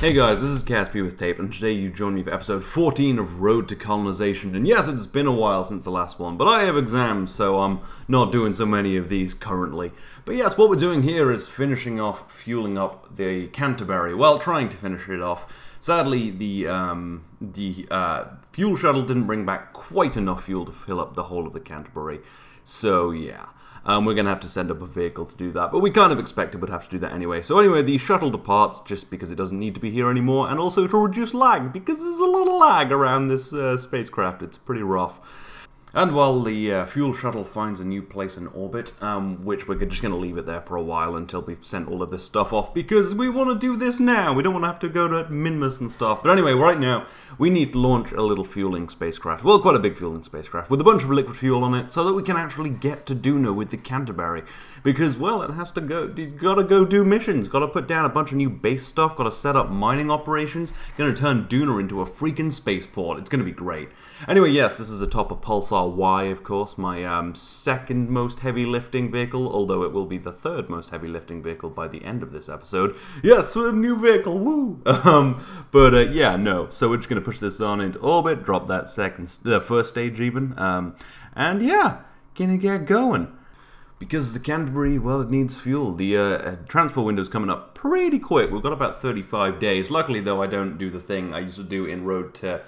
Hey guys, this is Caspi with Tape, and today you join me for episode 14 of Road to Colonisation. And yes, it's been a while since the last one, but I have exams, so I'm not doing so many of these currently. But yes, what we're doing here is finishing off, fueling up the Canterbury. Well, trying to finish it off. Sadly, the fuel shuttle didn't bring back quite enough fuel to fill up the whole of the Canterbury. So yeah. We're going to have to send up a vehicle to do that, but we kind of expected we'd have to do that anyway. So anyway, the shuttle departs just because it doesn't need to be here anymore, and also to reduce lag, because there's a lot of lag around this spacecraft. It's pretty rough. And while the fuel shuttle finds a new place in orbit, which we're just going to leave it there for a while until we've sent all of this stuff off, because we want to do this now. We don't want to have to go to Minmus and stuff. But anyway, right now, we need to launch a little fueling spacecraft. Well, quite a big fueling spacecraft, with a bunch of liquid fuel on it, so that we can actually get to Duna with the Canterbury. Because, well, it has to go, it's got to go do missions, got to put down a bunch of new base stuff, got to set up mining operations, going to turn Duna into a freaking spaceport. It's going to be great. Anyway, yes, this is atop a Pulsar Y, of course, my second most heavy lifting vehicle, although it will be the third most heavy lifting vehicle by the end of this episode. Yes, a new vehicle, woo! Yeah, no. So we're just going to push this on into orbit, drop that first stage even, and yeah, gonna get going. Because the Canterbury, well, it needs fuel. The transport window's coming up pretty quick. We've got about 35 days. Luckily, though, I don't do the thing I used to do in Road to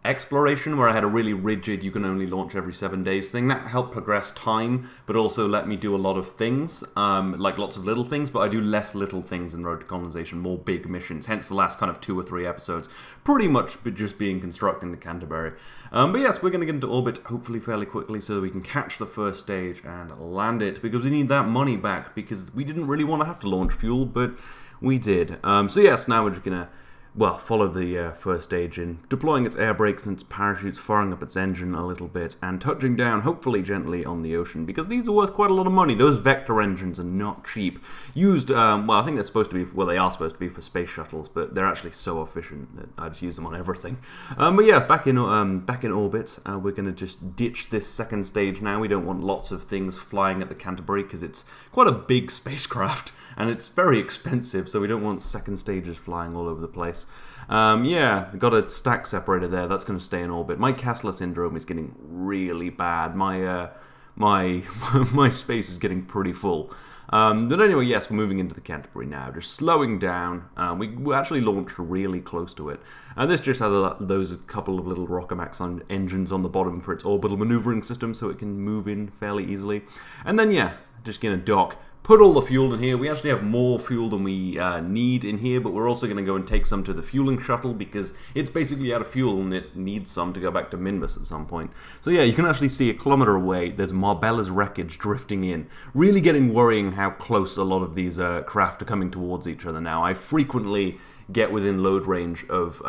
Exploration, where I had a really rigid, you can only launch every 7 days thing. That helped progress time, but also let me do a lot of things, like lots of little things, but I do less little things in Road to Colonisation, more big missions, hence the last kind of 2 or 3 episodes, pretty much just being constructing the Canterbury. But yes, we're going to get into orbit hopefully fairly quickly so that we can catch the first stage and land it, because we need that money back, because we didn't really want to have to launch fuel, but we did. So yes, now we're just going to, well, follow the first stage in deploying its air brakes and its parachutes, firing up its engine a little bit, and touching down, hopefully gently, on the ocean, because these are worth quite a lot of money. Those Vector engines are not cheap. Used, well, I think they're supposed to be, well, they are supposed to be for space shuttles, but they're actually so efficient that I just use them on everything. But yeah, back in orbit, we're going to just ditch this second stage now. We don't want lots of things flying at the Canterbury, because it's quite a big spacecraft. And it's very expensive, so we don't want second stages flying all over the place. Yeah, got a stack separator there. That's going to stay in orbit. My Kessler syndrome is getting really bad. My my space is getting pretty full. But anyway, yes, we're moving into the Canterbury now. Just slowing down. We actually launched really close to it. And this just has those couple of little Rockomax engines on the bottom for its orbital maneuvering system, so it can move in fairly easily. And then, yeah, just going to dock. Put all the fuel in here. We actually have more fuel than we need in here, but we're also going to go and take some to the fueling shuttle because it's basically out of fuel and it needs some to go back to Minmus at some point. So yeah, you can actually see a kilometer away, there's Marbella's wreckage drifting in. Really getting worrying how close a lot of these craft are coming towards each other now. I frequently get within load range of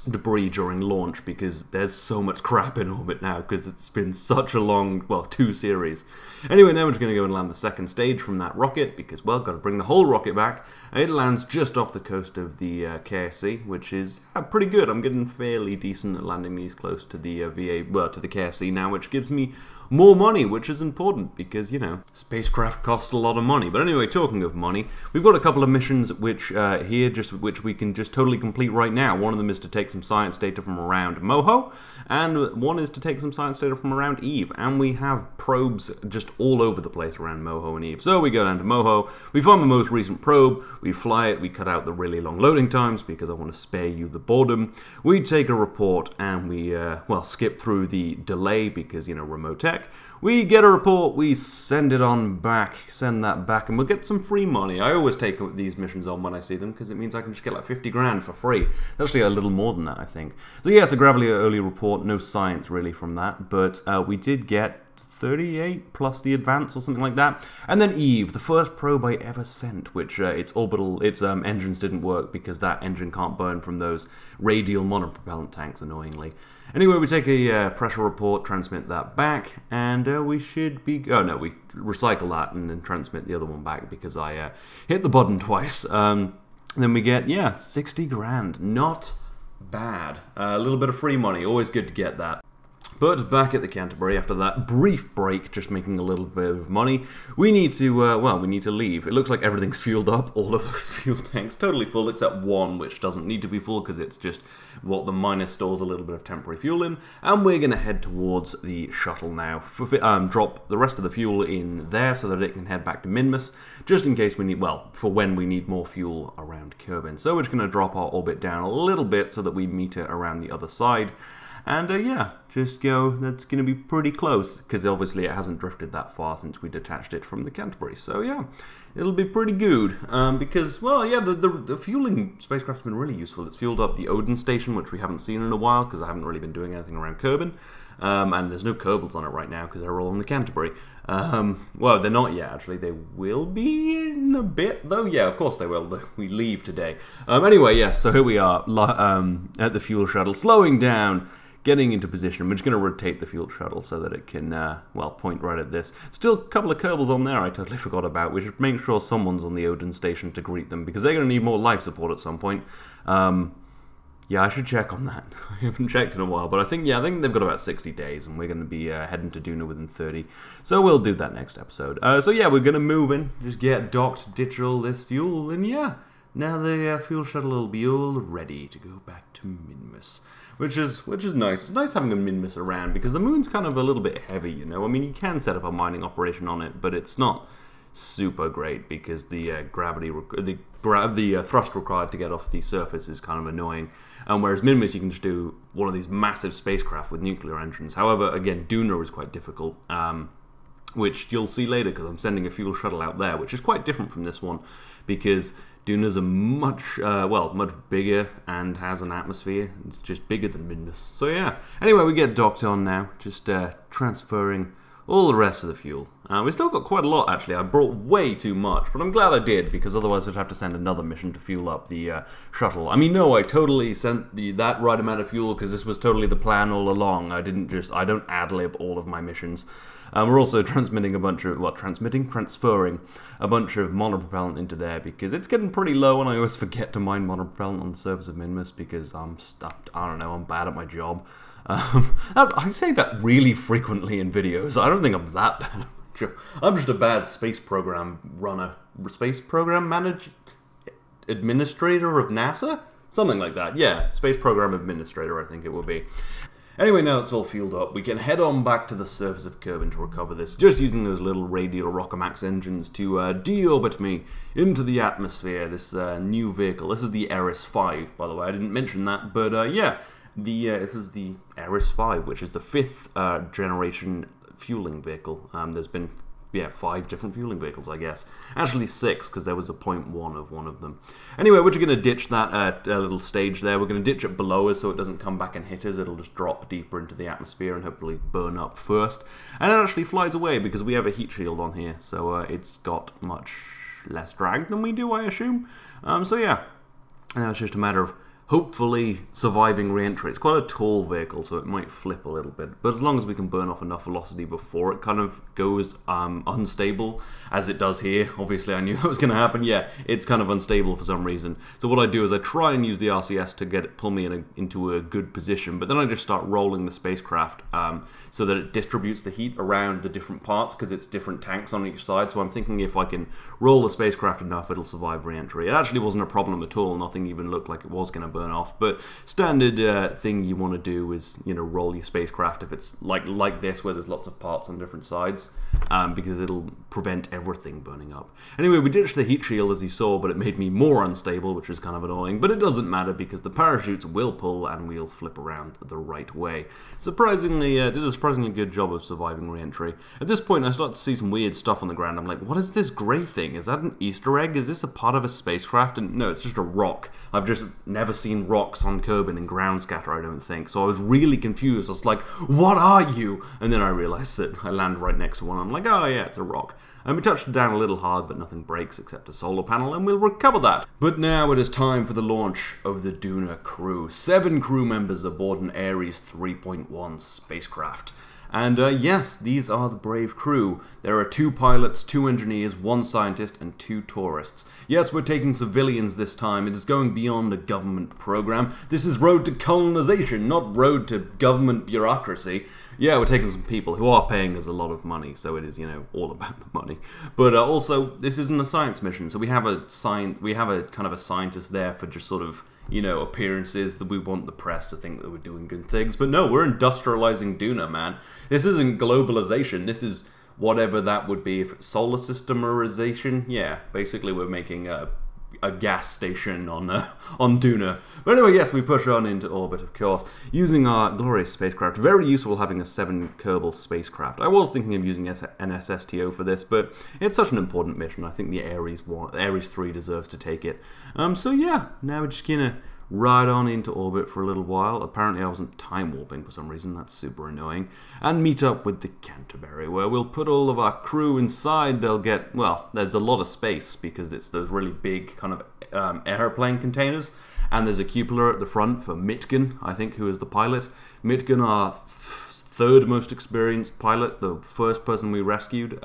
debris during launch because there's so much crap in orbit now because it's been such a long, well, 2 series. Anyway, now we're just going to go and land the second stage from that rocket because, well, got to bring the whole rocket back. It lands just off the coast of the KSC, which is pretty good. I'm getting fairly decent at landing these close to the to the KSC now, which gives me more money, which is important because, you know, spacecraft cost a lot of money. But anyway, talking of money, we've got a couple of missions which which we can just totally complete right now. One of them is to take some science data from around Moho, and one is to take some science data from around Eve. And we have probes just all over the place around Moho and Eve. So we go down to Moho, we find the most recent probe, we fly it, we cut out the really long loading times because I want to spare you the boredom. We take a report and we, well, skip through the delay because, you know, remote tech. We get a report, we send it on back, send that back, and we'll get some free money. I always take these missions on when I see them, because it means I can just get like 50 grand for free. Actually, a little more than that, I think. So yeah, it's a Gravely early report, no science really from that, but we did get 38 plus the advance or something like that. And then Eve, the first probe I ever sent, which its engines didn't work because that engine can't burn from those radial monopropellant tanks, annoyingly. Anyway, we take a pressure report, transmit that back, and we should be... Oh no, we recycle that and then transmit the other one back because I hit the button twice. Then we get, yeah, 60 grand. Not bad. A little bit of free money, always good to get that. But back at the Canterbury, after that brief break, just making a little bit of money, we need to, well, we need to leave. It looks like everything's fueled up, all of those fuel tanks totally full, except one, which doesn't need to be full, because it's just what the miner stores a little bit of temporary fuel in, and we're going to head towards the shuttle now. Drop the rest of the fuel in there, so that it can head back to Minmus, just in case we need, well, for when we need more fuel around Kerbal. So we're just going to drop our orbit down a little bit, so that we meet it around the other side. And yeah, just go, that's going to be pretty close, because obviously it hasn't drifted that far since we detached it from the Canterbury. So yeah, it'll be pretty good, because, well, yeah, the fueling spacecraft's been really useful. It's fueled up the Odin station, which we haven't seen in a while, because I haven't really been doing anything around Kerbal. And there's no Kerbals on it right now, because they're all on the Canterbury. Well, they're not yet, actually. They will be in a bit, though. Yeah, of course they will. We leave today. Anyway, yes, so here we are, at the fuel shuttle, slowing down, getting into position. We're just going to rotate the fuel shuttle so that it can, well, point right at this. Still a couple of Kerbals on there I totally forgot about. We should make sure someone's on the Odin station to greet them, because they're going to need more life support at some point. Yeah, I should check on that. I haven't checked in a while, but I think they've got about 60 days, and we're going to be heading to Duna within 30. So we'll do that next episode. So yeah, we're going to move in, just get docked, ditch all this fuel, and yeah, now the fuel shuttle will be all ready to go back to Minmus. Which is nice. It's nice having a Minmus around, because the moon's kind of a little bit heavy, you know. I mean, you can set up a mining operation on it, but it's not super great, because the thrust required to get off the surface is kind of annoying. Whereas Minmus, you can just do one of these massive spacecraft with nuclear engines. However, again, Duna is quite difficult, which you'll see later, because I'm sending a fuel shuttle out there, which is quite different from this one, because Duna's a much, much bigger and has an atmosphere. It's just bigger than Minmus. So yeah. Anyway, we get docked on now, just transferring all the rest of the fuel. We still got quite a lot, actually. I brought way too much, but I'm glad I did, because otherwise I'd have to send another mission to fuel up the shuttle. I mean, no, I totally sent that right amount of fuel, because this was totally the plan all along. I don't ad-lib all of my missions. We're also transferring a bunch of monopropellant into there, because it's getting pretty low, and I always forget to mine monopropellant on the surface of Minmus, because I'm stuffed. I don't know, I'm bad at my job. I say that really frequently in videos. I don't think I'm that bad at my job. I'm just a bad space program runner. Space program administrator of NASA? Something like that. Yeah, space program administrator, I think it will be. Anyway, now it's all fueled up, we can head on back to the surface of Kerbal to recover this, just using those little radial Rockomax engines to deorbit me into the atmosphere, this new vehicle. This is the Eris 5, by the way. I didn't mention that, but yeah, this is the Eris 5, which is the 5th generation fueling vehicle. There's been, 5 different fueling vehicles, I guess. Actually 6, because there was a 0.1 of one of them. Anyway, we're just going to ditch that little stage there. We're going to ditch it below us so it doesn't come back and hit us. It'll just drop deeper into the atmosphere and hopefully burn up first. And it actually flies away, because we have a heat shield on here, so it's got much less drag than we do, I assume. So yeah, it's just a matter of hopefully surviving re-entry. It's quite a tall vehicle, so it might flip a little bit, but as long as we can burn off enough velocity before it kind of goes unstable, as it does here. Obviously I knew that was going to happen. Yeah, it's kind of unstable for some reason. So what I do is I try and use the RCS to pull me into a good position, but then I just start rolling the spacecraft so that it distributes the heat around the different parts, because it's different tanks on each side. So I'm thinking if I can roll the spacecraft enough, it'll survive re-entry. It actually wasn't a problem at all. Nothing even looked like it was going to burn off, but standard thing you want to do is, you know, roll your spacecraft if it's like this, where there's lots of parts on different sides, because it'll prevent everything burning up. Anyway, we ditched the heat shield, as you saw, but it made me more unstable, which is kind of annoying, but it doesn't matter, because the parachutes will pull and we'll flip around the right way. Surprisingly, did a surprisingly good job of surviving re-entry. At this point I start to see some weird stuff on the ground. I'm like, what is this grey thing? Is that an Easter egg? Is this a part of a spacecraft? And no, it's just a rock. I've just never seen rocks on Kerbal in ground scatter, I don't think. So I was really confused. I was like, what are you? And then I realized that I land right next to one. I'm like, oh yeah, it's a rock. And we touched it down a little hard, but nothing breaks except a solar panel, and we'll recover that. But now it is time for the launch of the Duna crew. 7 crew members aboard an Ares 3.1 spacecraft. And yes, these are the brave crew. There are 2 pilots, 2 engineers, 1 scientist, and 2 tourists. Yes, we're taking civilians this time. It is going beyond a government program. This is road to colonization, not road to government bureaucracy. Yeah, we're taking some people who are paying us a lot of money, so it is, you know, all about the money. But also, this isn't a science mission, so we have a kind of a scientist there for just sort of, you know, appearances that we want the press to think that we're doing good things. But no, we're industrializing Duna, man. This isn't globalization. This is whatever that would be if it's solar systemerization. Yeah, basically we're making a gas station on Duna. But anyway, yes, we push on into orbit, of course, using our glorious spacecraft. Very useful having a 7 Kerbal spacecraft. I was thinking of using an SSTO for this, but it's such an important mission. I think the Ares 3 deserves to take it. So yeah, now we're just gonna ride on into orbit for a little while. Apparently I wasn't time warping for some reason, that's super annoying. And meet up with the Canterbury, where we'll put all of our crew inside. They'll get, well, there's a lot of space because it's those really big kind of airplane containers. And there's a cupola at the front for Mitgen, I think, who is the pilot. Mitgen, our 3rd most experienced pilot, the first person we rescued.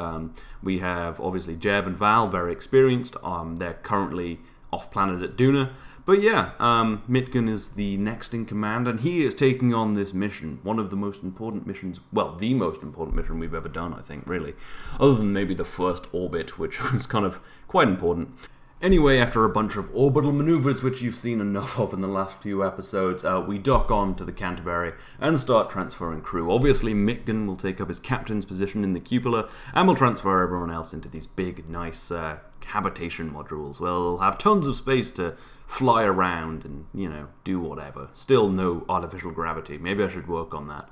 We have, obviously, Jeb and Val, very experienced. They're currently off planet at Duna. But yeah, Mitgen is the next in command, and he is taking on this mission. One of the most important missions, well, the most important mission we've ever done, I think, really. Other than maybe the first orbit, which was kind of quite important. Anyway, after a bunch of orbital maneuvers, which you've seen enough of in the last few episodes, we dock on to the Canterbury and start transferring crew. Obviously, Mitgen will take up his captain's position in the cupola, and will transfer everyone else into these big, nice habitation modules. We'll have tons of space to fly around and, you know, do whatever. Still no artificial gravity. Maybe I should work on that.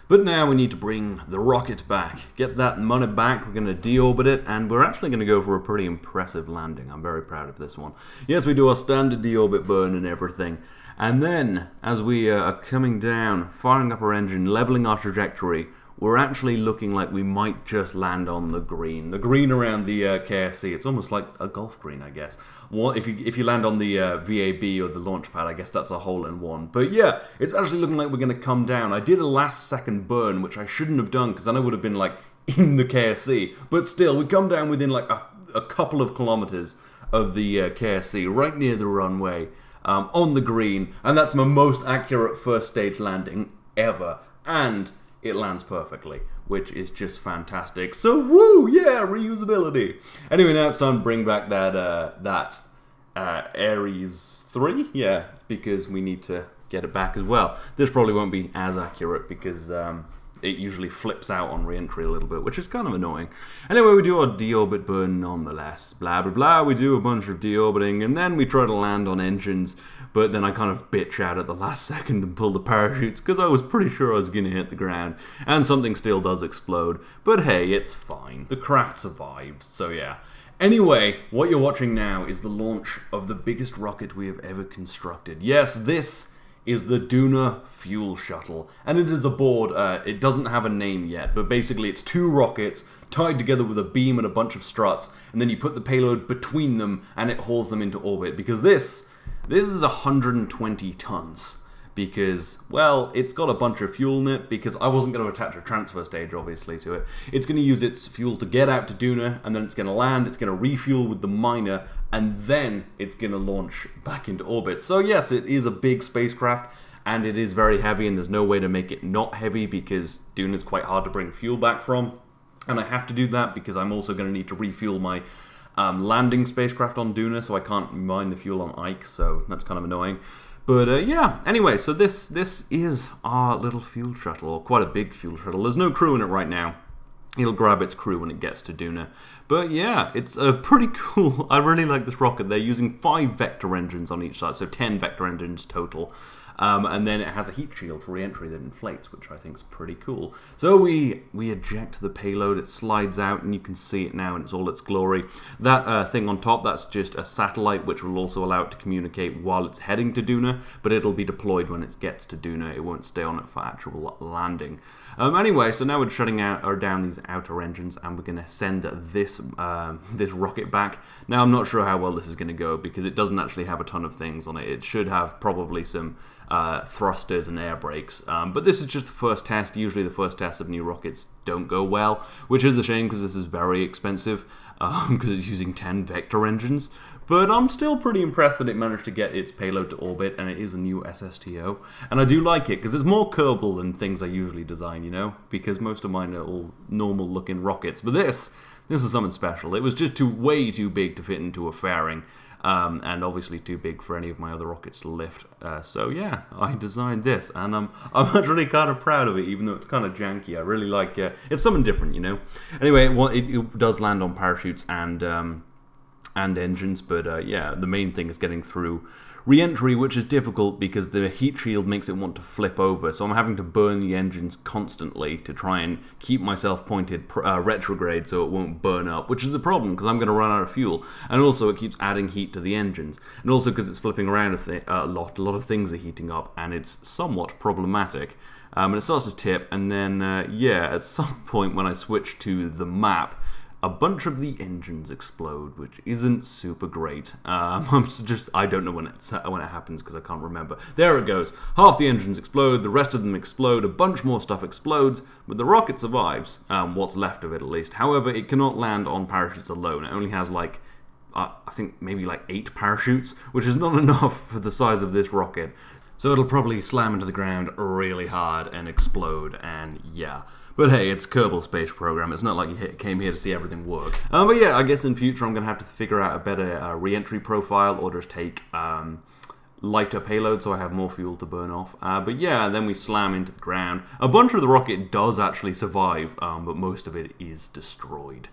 But now we need to bring the rocket back. Get that money back. We're going to deorbit it, and we're actually going to go for a pretty impressive landing. I'm very proud of this one. Yes, we do our standard deorbit burn and everything. And then, as we are coming down, firing up our engine, leveling our trajectory, we're actually looking like we might just land on the green. The green around the KSC. It's almost like a golf green, I guess. If you land on the VAB or the launch pad, I guess that's a hole-in-one. But yeah, it's actually looking like we're going to come down. I did a last-second burn, which I shouldn't have done, because then I would have been, like, in the KSC. But still, we come down within, like, a couple of kilometers of the KSC, right near the runway, on the green. And that's my most accurate first-stage landing ever. And it lands perfectly, which is just fantastic. So woo, yeah, reusability. Anyway, now it's time to bring back that Ares 3, yeah, because we need to get it back as well. This probably won't be as accurate because it usually flips out on re-entry a little bit, which is kind of annoying. Anyway, we do our deorbit burn nonetheless. Blah, blah, blah. We do a bunch of deorbiting, and then we try to land on engines, but then I kind of bitch out at the last second and pull the parachutes, because I was pretty sure I was going to hit the ground, and something still does explode. But hey, it's fine. The craft survives, so yeah. Anyway, what you're watching now is the launch of the biggest rocket we have ever constructed. Yes, this is the Duna fuel shuttle, and it is aboard, it doesn't have a name yet, but basically it's 2 rockets tied together with a beam and a bunch of struts, and then you put the payload between them and it hauls them into orbit, because this is 120 tons, because, well, it's got a bunch of fuel in it, because I wasn't going to attach a transfer stage, obviously, to it. It's going to use its fuel to get out to Duna, and then it's going to land, it's going to refuel with the miner, and then it's going to launch back into orbit. So yes, it is a big spacecraft, and it is very heavy, and there's no way to make it not heavy, because Duna is quite hard to bring fuel back from, and I have to do that because I'm also going to need to refuel my landing spacecraft on Duna, so I can't mine the fuel on Ike, so that's kind of annoying. But yeah, anyway, so this is our little fuel shuttle, or quite a big fuel shuttle. There's no crew in it right now. It'll grab its crew when it gets to Duna. But yeah, it's pretty cool. I really like this rocket. They're using 5 vector engines on each side, so 10 vector engines total. And then it has a heat shield for re-entry that inflates, which I think is pretty cool. So we eject the payload, it slides out, and you can see it now in all its glory. That thing on top, that's just a satellite, which will also allow it to communicate while it's heading to Duna, but it'll be deployed when it gets to Duna. It won't stay on it for actual landing. Anyway, so now we're shutting out or down these outer engines, and we're going to send this rocket back. Now, I'm not sure how well this is going to go, because it doesn't actually have a ton of things on it. It should have probably some thrusters and air brakes. But this is just the first test. Usually the first tests of new rockets don't go well, which is a shame because this is very expensive because it's using 10 vector engines. But I'm still pretty impressed that it managed to get its payload to orbit, and it is a new SSTO. And I do like it, because it's more Kerbal than things I usually design, you know? Because most of mine are all normal-looking rockets. But this is something special. It was just way too big to fit into a fairing, and obviously too big for any of my other rockets to lift. So yeah, I designed this, and I'm actually kind of proud of it, even though it's kind of janky. I really like it. It's something different, you know? Anyway, it does land on parachutes and engines, but yeah, the main thing is getting through re-entry, which is difficult because the heat shield makes it want to flip over, so I'm having to burn the engines constantly to try and keep myself pointed retrograde so it won't burn up, which is a problem because I'm going to run out of fuel, and also it keeps adding heat to the engines, and also because it's flipping around a lot of things are heating up, and it's somewhat problematic. And it starts to tip, and then yeah, at some point when I switch to the map, a bunch of the engines explode, which isn't super great. I don't know when it happens because I can't remember. There it goes. Half the engines explode, the rest of them explode, a bunch more stuff explodes, but the rocket survives, what's left of it at least. However, it cannot land on parachutes alone. It only has like, I think maybe like 8 parachutes, which is not enough for the size of this rocket. So it'll probably slam into the ground really hard and explode, and yeah. But hey, it's Kerbal Space Program. It's not like you came here to see everything work. But yeah, I guess in future I'm going to have to figure out a better re-entry profile, or just take lighter payload so I have more fuel to burn off. But yeah, then we slam into the ground. A bunch of the rocket does actually survive, but most of it is destroyed.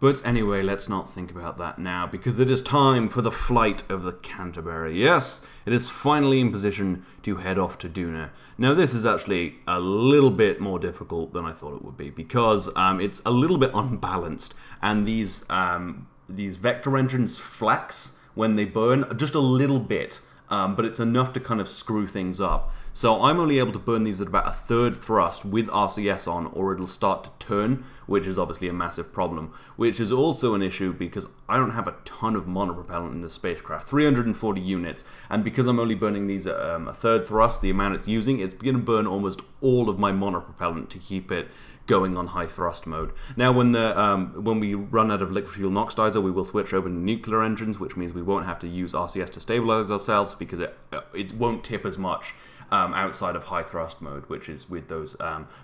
But anyway, let's not think about that now, because it is time for the flight of the Canterbury. Yes, it is finally in position to head off to Duna. Now this is actually a little bit more difficult than I thought it would be, because it's a little bit unbalanced, and these vector engines flex when they burn just a little bit, but it's enough to kind of screw things up. So I'm only able to burn these at about a third thrust with RCS on, or it'll start to turn, which is obviously a massive problem, which is also an issue because I don't have a ton of monopropellant in the spacecraft, 340 units, and because I'm only burning these at a third thrust, the amount it's using, it's going to burn almost all of my monopropellant to keep it going on high thrust mode. Now when we run out of liquid fuel oxidizer, we will switch over to nuclear engines, which means we won't have to use RCS to stabilize ourselves because it won't tip as much outside of high thrust mode, which is with those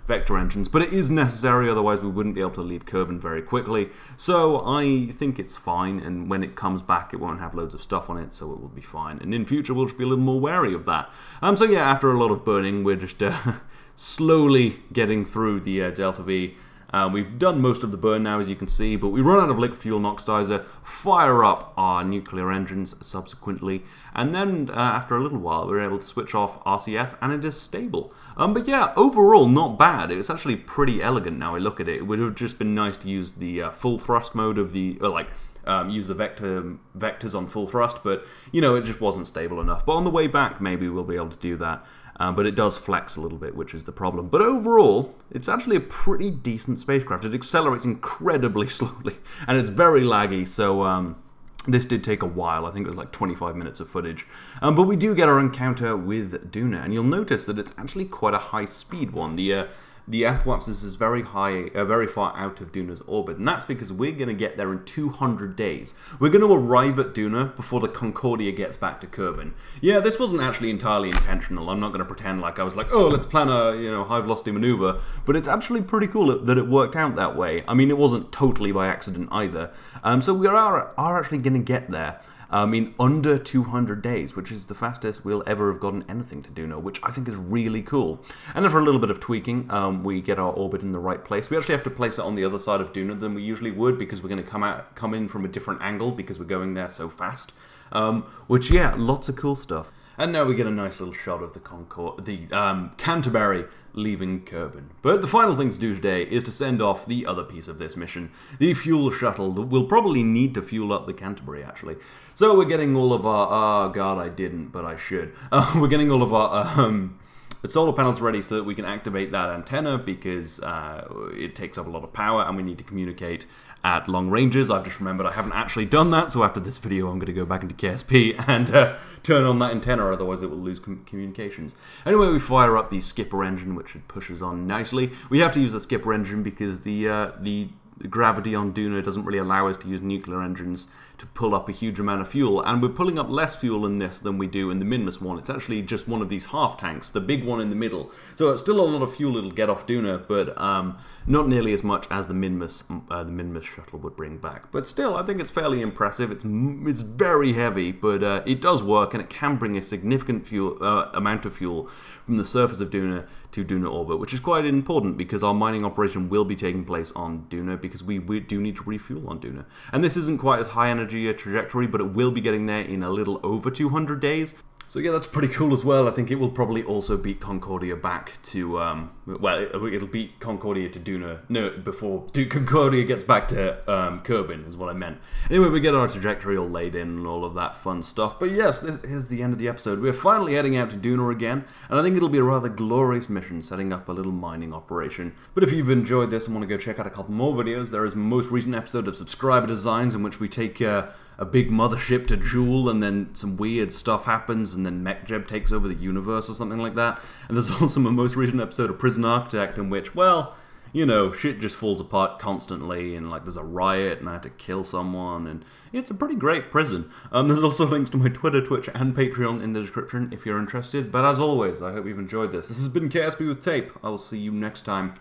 vector engines. But it is necessary, otherwise we wouldn't be able to leave Kerbal very quickly. So I think it's fine, and when it comes back it won't have loads of stuff on it, so it will be fine. And in future we'll just be a little more wary of that. So yeah, after a lot of burning, we're just slowly getting through the Delta V. We've done most of the burn now, as you can see, but we run out of liquid fuel oxidizer, fire up our nuclear engines subsequently, and then after a little while we're able to switch off RCS, and it is stable. But yeah, overall not bad. It's actually pretty elegant now I look at it. It would have just been nice to use the full thrust mode of the, use the vectors on full thrust, but you know, it just wasn't stable enough. But on the way back maybe we'll be able to do that. But it does flex a little bit, which is the problem. But overall, it's actually a pretty decent spacecraft. It accelerates incredibly slowly, and it's very laggy, so this did take a while. I think it was like 25 minutes of footage. But we do get our encounter with Duna, and you'll notice that it's actually quite a high-speed one. The apoapsis is very high, very far out of Duna's orbit, and that's because we're going to get there in 200 days. We're going to arrive at Duna before the Concordia gets back to Kerbal. Yeah, this wasn't actually entirely intentional. I'm not going to pretend like I was like, oh, let's plan a high-velocity maneuver, but it's actually pretty cool that it worked out that way. I mean, it wasn't totally by accident either. So we are actually going to get there. In under 200 days, which is the fastest we'll ever have gotten anything to Duna, which I think is really cool. And after a little bit of tweaking, we get our orbit in the right place. We actually have to place it on the other side of Duna than we usually would, because we're going to come in from a different angle because we're going there so fast. Which, yeah, lots of cool stuff. And now we get a nice little shot of the Canterbury leaving Kerbal. But the final thing to do today is to send off the other piece of this mission, the fuel shuttle. We'll probably need to fuel up the Canterbury, actually. So we're getting all of our... Oh, God, I didn't, but I should. We're getting all of our solar panels ready so that we can activate that antenna, because it takes up a lot of power and we need to communicate at long ranges. I've just remembered I haven't actually done that, so after this video I'm going to go back into KSP and turn on that antenna, otherwise it will lose communications. Anyway, we fire up the skipper engine, which pushes on nicely. We have to use the skipper engine because the gravity on Duna doesn't really allow us to use nuclear engines to pull up a huge amount of fuel, and we're pulling up less fuel in this than we do in the Minmus one. It's actually just one of these half tanks, the big one in the middle. So it's still a lot of fuel it'll get off Duna, but not nearly as much as the Minmus shuttle would bring back. But still, I think it's fairly impressive. It's very heavy, but it does work, and it can bring a significant amount of fuel from the surface of Duna to Duna orbit, which is quite important because our mining operation will be taking place on Duna, because we do need to refuel on Duna. And this isn't quite as high energy a trajectory, but it will be getting there in a little over 200 days. So yeah, that's pretty cool as well. I think it will probably also beat Concordia back to, well, it'll beat Concordia to Duna, no, before Concordia gets back to Kerbal, is what I meant. Anyway, we get our trajectory all laid in and all of that fun stuff. But yes, this is the end of the episode. We're finally heading out to Duna again, and I think it'll be a rather glorious mission, setting up a little mining operation. But if you've enjoyed this and want to go check out a couple more videos, there is a most recent episode of Subscriber Designs in which we take a big mothership to Joule, and then some weird stuff happens, and then MechJeb takes over the universe or something like that. And there's also a most recent episode of Prison Architect in which, well, you know, shit just falls apart constantly, and like there's a riot, and I had to kill someone, and it's a pretty great prison. There's also links to my Twitter, Twitch, and Patreon in the description if you're interested. But as always, I hope you've enjoyed this. This has been KSP with Tape. I will see you next time.